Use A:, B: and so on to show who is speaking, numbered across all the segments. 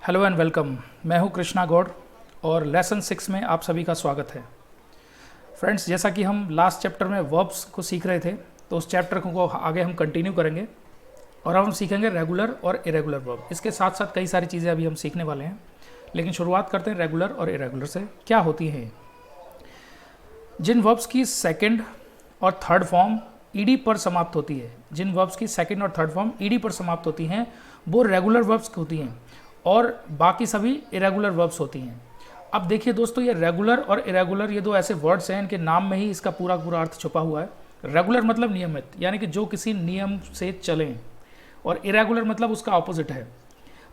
A: Hello and welcome. मैं हूं कृष्णा गौड़ और लेसन 6 में आप सभी का स्वागत है। फ्रेंड्स, जैसा कि हम लास्ट चैप्टर में वर्ब्स को सीख रहे थे, तो उस चैप्टर को आगे हम कंटिन्यू करेंगे और अब हम सीखेंगे रेगुलर और इरेगुलर वर्ब। इसके साथ साथ कई सारी चीज़ें अभी हम सीखने वाले हैं, लेकिन शुरुआत करते हैं रेगुलर और इरेगुलर से। क्या होती हैं? जिन वर्ब्स की सेकेंड और थर्ड फॉर्म ईडी पर समाप्त होती है, जिन वर्ब्स की सेकेंड और थर्ड फॉर्म ईडी पर समाप्त होती हैं, वो रेगुलर वर्ब्स होती हैं और बाकी सभी इरेगुलर वर्ब्स होती हैं। अब देखिए दोस्तों, ये रेगुलर और इरेगुलर ये दो ऐसे वर्ड्स हैं, इनके नाम में ही इसका पूरा पूरा अर्थ छुपा हुआ है। रेगुलर मतलब नियमित, यानी कि जो किसी नियम से चलें, और इरेगुलर मतलब उसका ऑपोजिट है।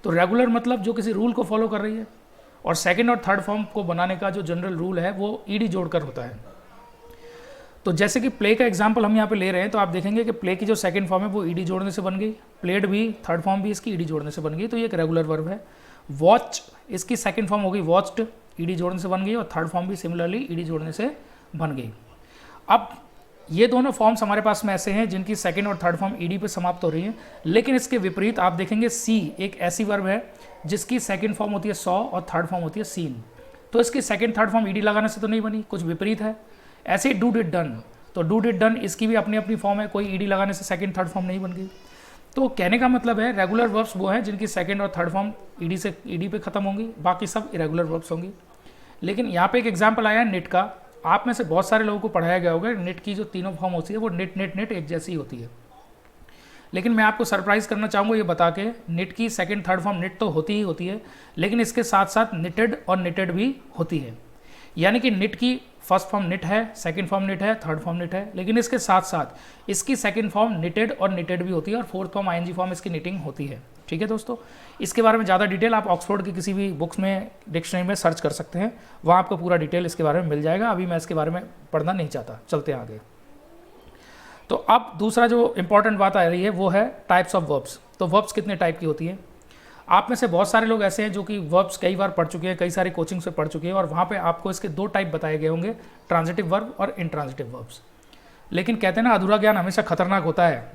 A: तो रेगुलर मतलब जो किसी रूल को फॉलो कर रही है, और सेकेंड और थर्ड फॉर्म को बनाने का जो जनरल रूल है वो ईडी जोड़कर होता है। तो जैसे कि प्ले का एग्जांपल हम यहाँ पे ले रहे हैं, तो आप देखेंगे कि प्ले की जो सेकंड फॉर्म है वो ईडी जोड़ने से बन गई, प्लेड भी थर्ड फॉर्म भी इसकी ईडी जोड़ने से बन गई, तो ये एक रेगुलर वर्ब है। वॉच, इसकी सेकंड फॉर्म हो गई वॉच्ड, ईडी जोड़ने से बन गई, और थर्ड फॉर्म भी सिमिलरली ईडी जोड़ने से बन गई। अब ये दोनों फॉर्म्स हमारे पास में ऐसे हैं जिनकी सेकेंड और थर्ड फॉर्म ईडी पे समाप्त हो रही है, लेकिन इसके विपरीत आप देखेंगे सी एक ऐसी वर्ब है जिसकी सेकेंड फॉर्म होती है सॉ और थर्ड फॉर्म होती है सीन। तो इसकी सेकेंड थर्ड फॉर्म ईडी लगाने से तो नहीं बनी, कुछ विपरीत है। ऐसे ही डू डिड डन, तो डू डिड डन इसकी भी अपनी अपनी फॉर्म है, कोई ईडी लगाने से सेकंड थर्ड फॉर्म नहीं बन गई। तो कहने का मतलब है रेगुलर वर्ब्स वो हैं जिनकी सेकंड और थर्ड फॉर्म ईडी पे खत्म होंगी, बाकी सब इरेगुलर वर्ब्स होंगी। लेकिन यहाँ पे एक एग्जांपल आया है निट का। आप में से बहुत सारे लोगों को पढ़ाया गया होगा निट की जो तीनों फॉर्म होती है वो निट निट निट एक जैसी होती है, लेकिन मैं आपको सरप्राइज करना चाहूँगा ये बता के, निट की सेकंड थर्ड फॉर्म निट तो होती ही होती है, लेकिन इसके साथ साथ निटेड और निटेड भी होती है। यानी कि निट की फर्स्ट फॉर्म निट है, सेकंड फॉर्म निट है, थर्ड फॉर्म निट है, लेकिन इसके साथ साथ इसकी सेकंड फॉर्म निटेड और निटेड भी होती है, और फोर्थ फॉर्म आईएनजी फॉर्म इसकी निटिंग होती है। ठीक है दोस्तों, इसके बारे में ज़्यादा डिटेल आप ऑक्सफोर्ड की किसी भी बुक्स में डिक्शनरी में सर्च कर सकते हैं, वहाँ आपको पूरा डिटेल इसके बारे में मिल जाएगा। अभी मैं इसके बारे में पढ़ना नहीं चाहता, चलते हैं आगे। तो अब दूसरा जो इंपॉर्टेंट बात आ रही है वो है टाइप्स ऑफ वर्ब्स। तो वर्ब्स कितने टाइप की होती है? आप में से बहुत सारे लोग ऐसे हैं जो कि वर्ब्स कई बार पढ़ चुके हैं, कई सारे कोचिंग से पढ़ चुके हैं, और वहाँ पे आपको इसके दो टाइप बताए गए होंगे, ट्रांजिटिव वर्ब और इंट्रांजिटिव वर्ब्स। लेकिन कहते हैं ना, अधूरा ज्ञान हमेशा खतरनाक होता है।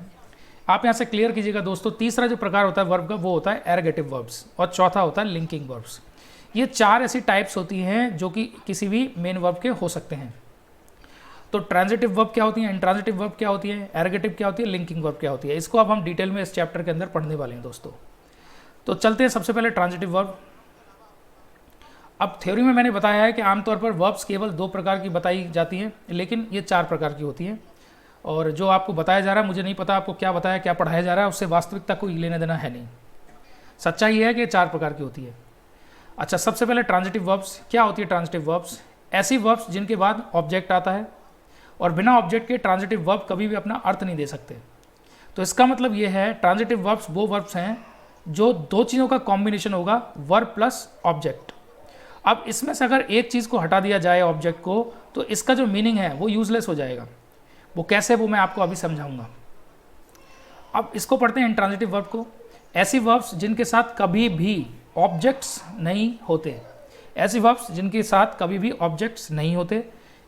A: आप यहाँ से क्लियर कीजिएगा दोस्तों, तीसरा जो प्रकार होता है वर्ब का वो होता है एरगेटिव वर्ब्स, और चौथा होता है लिंकिंग वर्ब्स। ये चार ऐसी टाइप्स होती हैं जो कि किसी भी मेन वर्ब के हो सकते हैं। तो ट्रांजिटिव वर्ब क्या होती है, इंट्रांजिटिव वर्ब क्या होती है, एरगेटिव क्या होती है, लिंकिंग वर्ब क्या होती है, इसको अब हम डिटेल में इस चैप्टर के अंदर पढ़ने वाले हैं दोस्तों। तो चलते हैं सबसे पहले ट्रांजिटिव वर्ब। अब थ्योरी में मैंने बताया है कि आमतौर पर वर्ब्स केवल दो प्रकार की बताई जाती हैं, लेकिन ये चार प्रकार की होती हैं, और जो आपको बताया जा रहा है, मुझे नहीं पता आपको क्या बताया, क्या पढ़ाया जा रहा है, उससे वास्तविकता कोई लेना देना है नहीं। सच्चाई ये है कि चार प्रकार की होती है। अच्छा, सबसे पहले ट्रांजिटिव वर्ब्स। क्या होती है ट्रांजिटिव वर्ब्स? ऐसी वर्ब्स जिनके बाद ऑब्जेक्ट आता है, और बिना ऑब्जेक्ट के ट्रांजिटिव वर्ब कभी भी अपना अर्थ नहीं दे सकते। तो इसका मतलब ये है, ट्रांजिटिव वर्ब्स वो वर्ब्स हैं जो दो चीज़ों का कॉम्बिनेशन होगा, वर्ब प्लस ऑब्जेक्ट। अब इसमें से अगर एक चीज़ को हटा दिया जाए ऑब्जेक्ट को, तो इसका जो मीनिंग है वो यूजलेस हो जाएगा। वो कैसे, वो मैं आपको अभी समझाऊंगा। अब इसको पढ़ते हैं इंट्रांजिटिव वर्ब को। ऐसी वर्ब्स जिनके साथ कभी भी ऑब्जेक्ट्स नहीं होते, ऐसी वर्ब्स जिनके साथ कभी भी ऑब्जेक्ट्स नहीं होते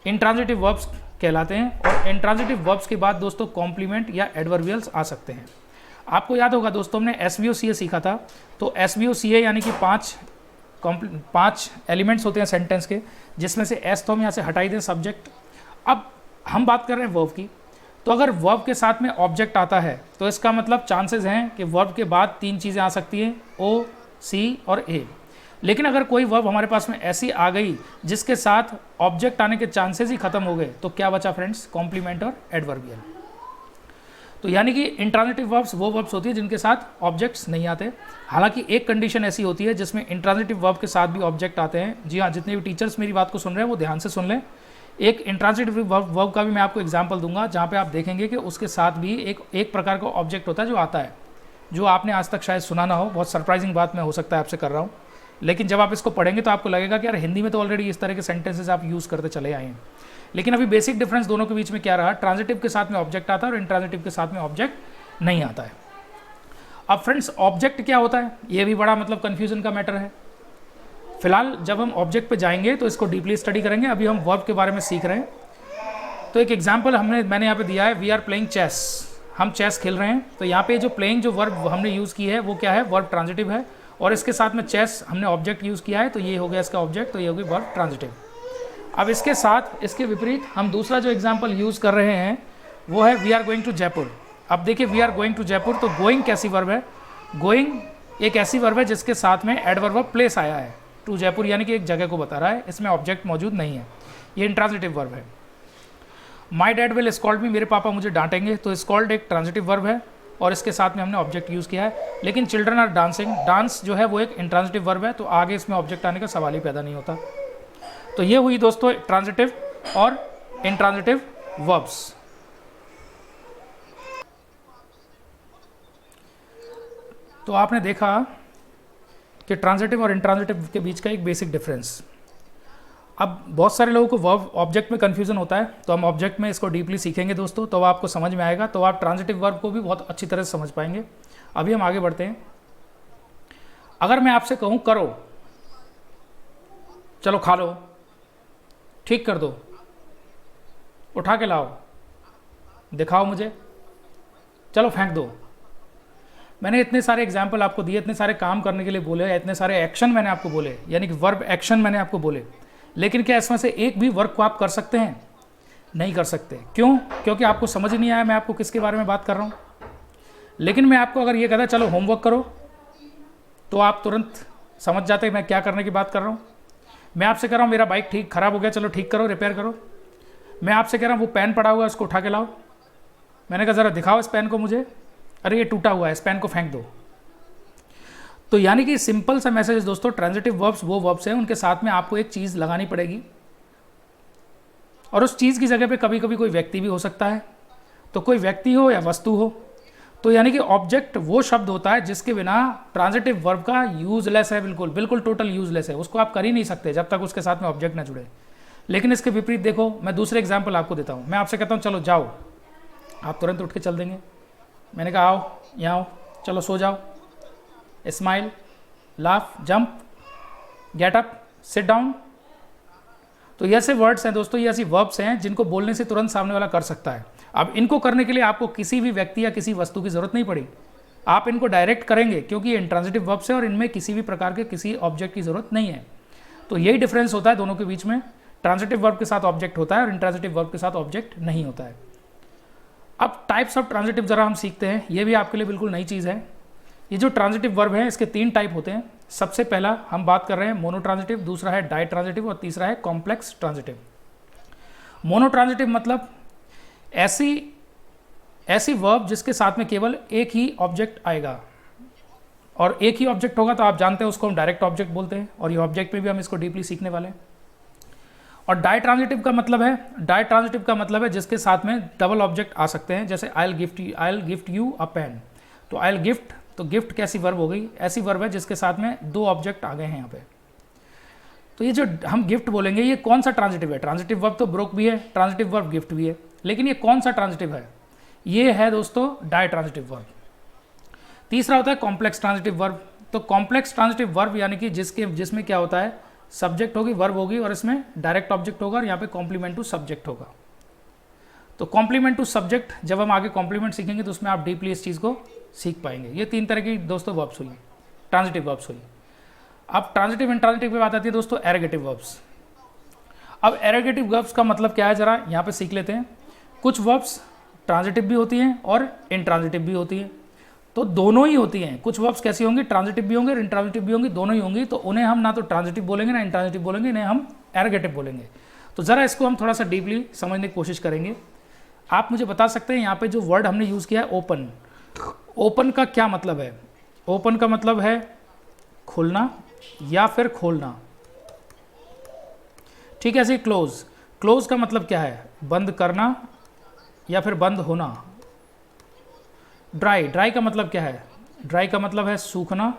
A: इंट्रांजिटिव वर्ब्स कहलाते हैं। और इंट्रांजिटिव वर्ब्स के बाद दोस्तों कॉम्प्लीमेंट या एडवर्बियल्स आ सकते हैं। आपको याद होगा दोस्तों, हमने SVO-CA सीखा था। तो SVO-CA यानी कि पांच एलिमेंट्स होते हैं सेंटेंस के, जिसमें से एस तो हम यहाँ से हटाई दें, सब्जेक्ट। अब हम बात कर रहे हैं वर्ब की। तो अगर वर्ब के साथ में ऑब्जेक्ट आता है, तो इसका मतलब चांसेस हैं कि वर्ब के बाद तीन चीज़ें आ सकती हैं, O, C और A। लेकिन अगर कोई वर्ब हमारे पास में ऐसी आ गई जिसके साथ ऑब्जेक्ट आने के चांसेस ही खत्म हो गए, तो क्या बचा फ्रेंड्स? कॉम्प्लीमेंट और एडवर्बियल। तो यानी कि इंट्रांजिटिव वर्ब्स वो वर्ब्स होती है जिनके साथ ऑब्जेक्ट्स नहीं आते। हालांकि एक कंडीशन ऐसी होती है जिसमें इंट्रांजिटिव वर्ब के साथ भी ऑब्जेक्ट आते हैं। जी हाँ, जितने भी टीचर्स मेरी बात को सुन रहे हैं वो ध्यान से सुन लें। एक इंट्रांजिटिव वर्ब का भी मैं आपको एग्जांपल दूंगा, जहाँ पे आप देखेंगे कि उसके साथ भी एक प्रकार का ऑब्जेक्ट होता है जो आता है, जो आपने आज तक शायद सुना ना हो। बहुत सरप्राइजिंग बात मैं हो सकता है आपसे कर रहा हूँ, लेकिन जब आप इसको पढ़ेंगे तो आपको लगेगा कि यार हिंदी में तो ऑलरेडी इस तरह के सेंटेंसेस आप यूज़ करते चले आए हैं। लेकिन अभी बेसिक डिफरेंस दोनों के बीच में क्या रहा? ट्रांजिटिव के साथ में ऑब्जेक्ट आता है और इंट्रांजिटिव के साथ में ऑब्जेक्ट नहीं आता है। अब फ्रेंड्स, ऑब्जेक्ट क्या होता है, ये भी बड़ा मतलब कन्फ्यूजन का मैटर है। फिलहाल जब हम ऑब्जेक्ट पे जाएंगे तो इसको डीपली स्टडी करेंगे। अभी हम वर्ब के बारे में सीख रहे हैं। तो एक एग्जाम्पल मैंने यहाँ पे दिया है, वी आर प्लेइंग चेस। हम चेस खेल रहे हैं। तो यहाँ पे जो प्लेइंग जो वर्ब हमने यूज़ की है वो क्या है? वर्ब ट्रांजिटिव है, और इसके साथ में चेस हमने ऑब्जेक्ट यूज़ किया है, तो ये हो गया इसका ऑब्जेक्ट, तो ये होगी वर्ब ट्रांजिटिव। अब इसके साथ इसके विपरीत हम दूसरा जो एग्जाम्पल यूज़ कर रहे हैं वो है we are going to Jaipur. अब देखिए we are going to Jaipur, तो गोइंग कैसी वर्ब है? गोइंग एक ऐसी वर्ब है जिसके साथ में एडवर्ब ऑफ प्लेस आया है, टू जयपुर यानी कि एक जगह को बता रहा है, इसमें ऑब्जेक्ट मौजूद नहीं है, ये इंट्रांजिटिव वर्ब है। My dad will scold me, मेरे पापा मुझे डांटेंगे, तो स्कॉल्ड एक ट्रांजिटिव वर्ब है और इसके साथ में हमने ऑब्जेक्ट यूज़ किया है। लेकिन चिल्ड्रन आर डांसिंग, डांस जो है वो एक इंट्रांजिटिव वर्ब है, तो आगे इसमें ऑब्जेक्ट आने का सवाल ही पैदा नहीं होता। तो ये हुई दोस्तों ट्रांजिटिव और इंट्रांजिटिव वर्ब्स। तो आपने देखा कि ट्रांजिटिव और इंट्रांजिटिव के बीच का एक बेसिक डिफरेंस। अब बहुत सारे लोगों को वर्ब ऑब्जेक्ट में कन्फ्यूजन होता है, तो हम ऑब्जेक्ट में इसको डीपली सीखेंगे दोस्तों, तो आपको समझ में आएगा, तो आप ट्रांजिटिव वर्ब को भी बहुत अच्छी तरह से समझ पाएंगे। अभी हम आगे बढ़ते हैं। अगर मैं आपसे कहूँ करो, चलो खा लो, ठीक कर दो, उठा के लाओ, दिखाओ मुझे, चलो फेंक दो, मैंने इतने सारे एग्जाम्पल आपको दिए, इतने सारे काम करने के लिए बोले, इतने सारे एक्शन मैंने आपको बोले, यानी कि वर्ब एक्शन मैंने आपको बोले, लेकिन क्या इसमें से एक भी वर्क को आप कर सकते हैं? नहीं कर सकते। क्यों? क्योंकि आपको समझ ही नहीं आया मैं आपको किसके बारे में बात कर रहा हूँ। लेकिन मैं आपको अगर ये कहता चलो होमवर्क करो, तो आप तुरंत समझ जाते मैं क्या करने की बात कर रहा हूँ। मैं आपसे कह रहा हूँ मेरा बाइक ठीक ख़राब हो गया, चलो ठीक करो, रिपेयर करो। मैं आपसे कह रहा हूँ वो पेन पड़ा हुआ है, उसको उठा के लाओ। मैंने कहा ज़रा दिखाओ इस पेन को मुझे, अरे ये टूटा हुआ है, इस पेन को फेंक दो। तो यानी कि सिंपल सा मैसेज दोस्तों, ट्रांजिटिव वर्ब्स वो वर्ब्स हैं उनके साथ में आपको एक चीज़ लगानी पड़ेगी, और उस चीज़ की जगह पे कभी कभी कोई व्यक्ति भी हो सकता है, तो कोई व्यक्ति हो या वस्तु हो। तो यानी कि ऑब्जेक्ट वो शब्द होता है जिसके बिना ट्रांजिटिव वर्ब का यूजलेस है, बिल्कुल बिल्कुल टोटल यूजलेस है, उसको आप कर ही नहीं सकते जब तक उसके साथ में ऑब्जेक्ट ना जुड़े। लेकिन इसके विपरीत देखो, मैं दूसरे एग्जाम्पल आपको देता हूँ। मैं आपसे कहता हूँ चलो जाओ, आप तुरंत उठ के चल देंगे। मैंने कहा आओ, यहाँ आओ, चलो सो जाओ, smile, laugh, jump, get up, sit down. तो ये ऐसे वर्ड्स हैं दोस्तों, ये ऐसी वर्ब्स हैं जिनको बोलने से तुरंत सामने वाला कर सकता है। अब इनको करने के लिए आपको किसी भी व्यक्ति या किसी वस्तु की जरूरत नहीं पड़ी, आप इनको डायरेक्ट करेंगे क्योंकि ये इंट्रांजिटिव वर्ब्स है और इनमें किसी भी प्रकार के किसी ऑब्जेक्ट की जरूरत नहीं है। तो यही डिफरेंस होता है दोनों के बीच में, ट्रांजिटिव वर्ब के साथ ऑब्जेक्ट होता है और इंट्रांजिटिव वर्ब के साथ ऑब्जेक्ट नहीं होता है। अब टाइप्स ऑफ ट्रांजिटिव जरा हम सीखते हैं, ये भी आपके लिए बिल्कुल नई चीज़ है। ये जो ट्रांजिटिव वर्ब है इसके 3 टाइप होते हैं। सबसे पहला हम बात कर रहे हैं मोनोट्रांजिटिव, दूसरा है डाइट्रांजिटिव और तीसरा है कॉम्प्लेक्स ट्रांजिटिव। मोनोट्रांजिटिव मतलब ऐसी वर्ब जिसके साथ में केवल एक ही ऑब्जेक्ट आएगा, और एक ही ऑब्जेक्ट होगा तो आप जानते हैं उसको हम डायरेक्ट ऑब्जेक्ट बोलते हैं, और ये ऑब्जेक्ट में भी हम इसको डीपली सीखने वाले हैं। और डाइट्रांजिटिव का मतलब है जिसके साथ में डबल ऑब्जेक्ट आ सकते हैं, जैसे I will gift you a pen. तो आई विल गिफ्ट, तो गिफ्ट कैसी वर्ब हो गई? ऐसी वर्ब है जिसके साथ में 2 ऑब्जेक्ट आ गए हैं यहाँ पे। तो ये जो हम गिफ्ट बोलेंगे ये कौन सा ट्रांजिटिव है? ट्रांजिटिव वर्ब तो ब्रोक भी है, ट्रांजिटिव वर्ब गिफ्ट भी है, लेकिन ये कौन सा ट्रांजिटिव है? ये है दोस्तों डाइट्रांजिटिव वर्ब। तीसरा होता है कॉम्प्लेक्स ट्रांजिटिव वर्ब। तो कॉम्प्लेक्स ट्रांजिटिव वर्ब यानी कि जिसमें क्या होता है, सब्जेक्ट होगी, वर्ब होगी और इसमें डायरेक्ट ऑब्जेक्ट होगा और यहाँ पे कॉम्प्लीमेंट टू सब्जेक्ट होगा। तो कॉम्प्लीमेंट टू सब्जेक्ट जब हम आगे कॉम्प्लीमेंट सीखेंगे तो उसमें आप डीपली इस चीज़ को सीख पाएंगे। ये 3 तरह की दोस्तों वर्ब्स हुई, ट्रांजिटिव वर्ब्स हुई। अब ट्रांजिटिव इंट्रांजिटिव पे बात आती है दोस्तों एरोगेटिव वर्ब्स। अब एरोगेटिव वर्ब्स का मतलब क्या है जरा यहाँ पे सीख लेते हैं। कुछ वर्ब्स ट्रांजिटिव भी होती हैं और इंट्रांजिटिव भी होती हैं, तो दोनों ही होती हैं। कुछ वर्ब्स कैसी होंगी, ट्रांजिटिव भी होंगे और इंट्रांजिटिव भी होंगी, दोनों ही होंगी। तो उन्हें हम ना तो ट्रांजिटिव बोलेंगे ना इंट्रांजिटिव बोलेंगे, इन्हें हम एरोगेटिव बोलेंगे। तो ज़रा इसको हम थोड़ा सा डीपली समझने की कोशिश करेंगे। आप मुझे बता सकते हैं यहाँ पे जो वर्ड हमने यूज़ किया है ओपन, ओपन का क्या मतलब है? ओपन का मतलब है खुलना या फिर खोलना, ठीक है। ऐसे क्लोज, क्लोज का मतलब क्या है? बंद करना या फिर बंद होना। ड्राई, ड्राई का मतलब क्या है? ड्राई का मतलब है सूखना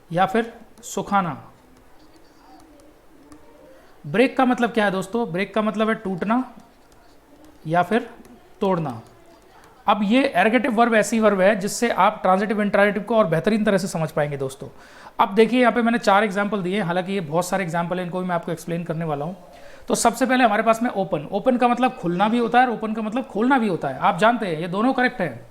A: या फिर सुखाना। ब्रेक का मतलब क्या है दोस्तों? ब्रेक का मतलब है टूटना या फिर तोड़ना। अब ये एरोगेटिव वर्ब ऐसी वर्ब है जिससे आप ट्रांजिटिव इंट्रांजिटिव को और बेहतरीन तरह से समझ पाएंगे दोस्तों। अब देखिए यहाँ पे मैंने 4 एग्जाम्पल दिए, हालांकि ये बहुत सारे एग्जाम्पल हैं, इनको भी मैं आपको एक्सप्लेन करने वाला हूँ। तो सबसे पहले हमारे पास में ओपन, ओपन का मतलब खुलना भी होता है और ओपन का मतलब खोलना भी होता है। आप जानते हैं ये दोनों करेक्ट है।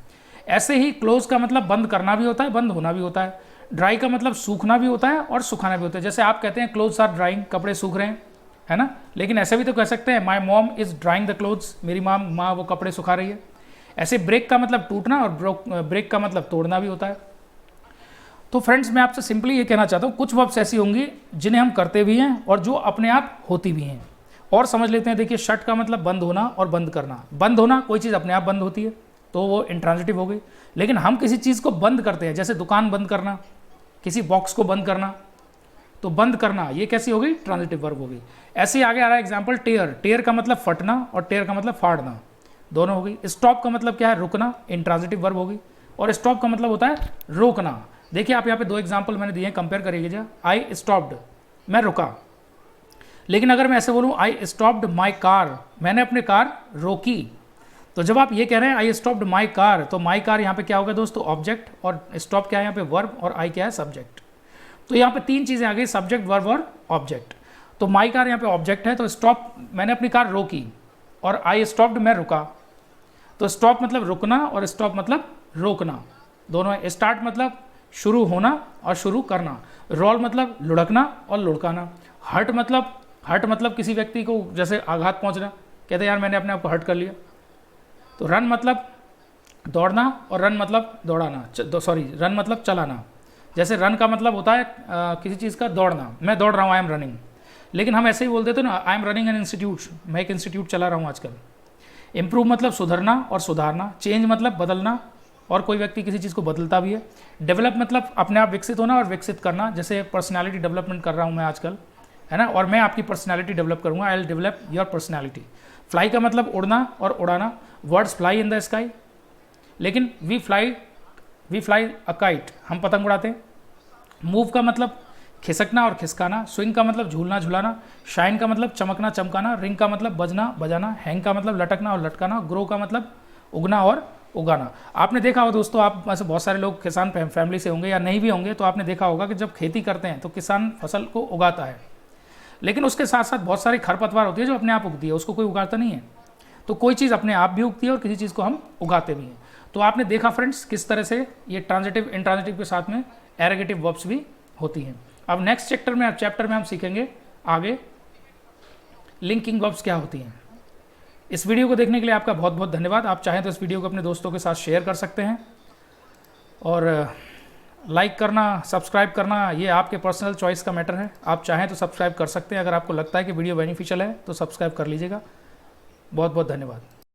A: ऐसे ही क्लोज का मतलब बंद करना भी होता है, बंद होना भी होता है। ड्राई का मतलब सूखना भी होता है और सुखाना भी होता है। जैसे आप कहते हैं क्लोथ्स आर ड्राइंग, कपड़े सूख रहे हैं, है ना, लेकिन ऐसे भी तो कह सकते हैं my mom is drawing the clothes, मेरी माँ वो कपड़े सुखा रही है। ऐसे ब्रेक का मतलब टूटना और ब्रेक का मतलब तोड़ना भी होता है। तो फ्रेंड्स मैं आपसे सिंपली ये कहना चाहता हूँ, कुछ वर्ब्स ऐसी होंगी जिन्हें हम करते भी हैं और जो अपने आप होती भी हैं। और समझ लेते हैं, देखिए शट का मतलब बंद होना और बंद करना। बंद होना, कोई चीज़ अपने आप बंद होती है तो वो इंट्रांजिटिव हो गई, लेकिन हम किसी चीज़ को बंद करते हैं, जैसे दुकान बंद करना, किसी बॉक्स को बंद करना, तो बंद करना ये कैसी हो गई, ट्रांजिटिव वर्ब हो गई। ऐसे ही आगे आ रहा है एग्जाम्पल टेयर। टेयर का मतलब फटना और टेयर का मतलब फाड़ना, दोनों हो गई। स्टॉप का मतलब क्या है, रुकना, इंट्रांजिटिव वर्ब हो गई। और स्टॉप का मतलब होता है रोकना। देखिए आप यहाँ पे दो एग्जाम्पल मैंने दिए हैं, कंपेयर करिएगा। आई स्टॉप्ड, मैं रुका। लेकिन अगर मैं ऐसे बोलूँ आई स्टॉप्ड माई कार, मैंने अपनी कार रोकी, तो जब आप ये कह रहे हैं आई स्टॉप्ड माई कार, तो माई कार यहाँ पे क्या होगा दोस्तों, ऑब्जेक्ट, और स्टॉप क्या है यहाँ पे, वर्ब, और आई क्या है, सब्जेक्ट। तो यहाँ पे तीन चीज़ें आ गई, सब्जेक्ट, वर्ब और ऑब्जेक्ट। तो माई कार यहाँ पे ऑब्जेक्ट है, तो स्टॉप मैंने अपनी कार रोकी, और आई स्टॉप्ड मैं रुका। तो स्टॉप मतलब रुकना और स्टॉप मतलब रोकना, दोनों है। स्टार्ट मतलब शुरू होना और शुरू करना। रोल मतलब लुढ़कना और लुढ़काना। हर्ट मतलब किसी व्यक्ति को जैसे आघात पहुंचना, कहते यार मैंने अपने आप को हर्ट कर लिया। तो रन मतलब दौड़ना और रन मतलब दौड़ाना, रन मतलब चलाना। जैसे रन का मतलब होता है किसी चीज़ का दौड़ना, मैं दौड़ रहा हूँ, आई एम रनिंग। लेकिन हम ऐसे ही बोल देते ना, I am running an institute, मैं एक इंस्टीट्यूट चला रहा हूँ आजकल। इम्प्रूव मतलब सुधरना और सुधारना। चेंज मतलब बदलना, और कोई व्यक्ति किसी चीज़ को बदलता भी है। डेवलप मतलब अपने आप विकसित होना और विकसित करना, जैसे पर्सनैलिटी डेवलपमेंट कर रहा हूँ मैं आजकल, है ना, और मैं आपकी पर्सनैलिटी डेवलप करूँगा, I will develop your personality. Fly का मतलब उड़ना और उड़ाना। Words fly in the sky, लेकिन वी फ्लाई अ काइट, हम पतंग उड़ाते हैं। मूव का मतलब खिसकना और खिसकाना। स्विंग का मतलब झूलना झुलाना। शाइन का मतलब चमकना चमकाना। रिंग का मतलब बजना बजाना। हैंग का मतलब लटकना और लटकाना। ग्रो का मतलब उगना और उगाना। आपने देखा होगा दोस्तों, आप में से बहुत सारे लोग किसान फैमिली से होंगे या नहीं भी होंगे, तो आपने देखा होगा कि जब खेती करते हैं तो किसान फसल को उगाता है, लेकिन उसके साथ साथ बहुत सारी खरपतवार होती है जो अपने आप उगती है, उसको कोई उगाता नहीं है। तो कोई चीज़ अपने आप भी उगती है और किसी चीज़ को हम उगाते भी हैं। तो आपने देखा फ्रेंड्स किस तरह से ये ट्रांजिटिव इंट्रांजिटिव के साथ में एरोगेटिव वर्ब्स भी होती हैं। अब नेक्स्ट चैप्टर में हम सीखेंगे आगे लिंकिंग वर्ब्स क्या होती हैं। इस वीडियो को देखने के लिए आपका बहुत बहुत धन्यवाद। आप चाहें तो इस वीडियो को अपने दोस्तों के साथ शेयर कर सकते हैं, और लाइक करना, सब्सक्राइब करना ये आपके पर्सनल चॉइस का मैटर है। आप चाहें तो सब्सक्राइब कर सकते हैं, अगर आपको लगता है कि वीडियो बेनिफिशियल है तो सब्सक्राइब कर लीजिएगा। बहुत बहुत धन्यवाद।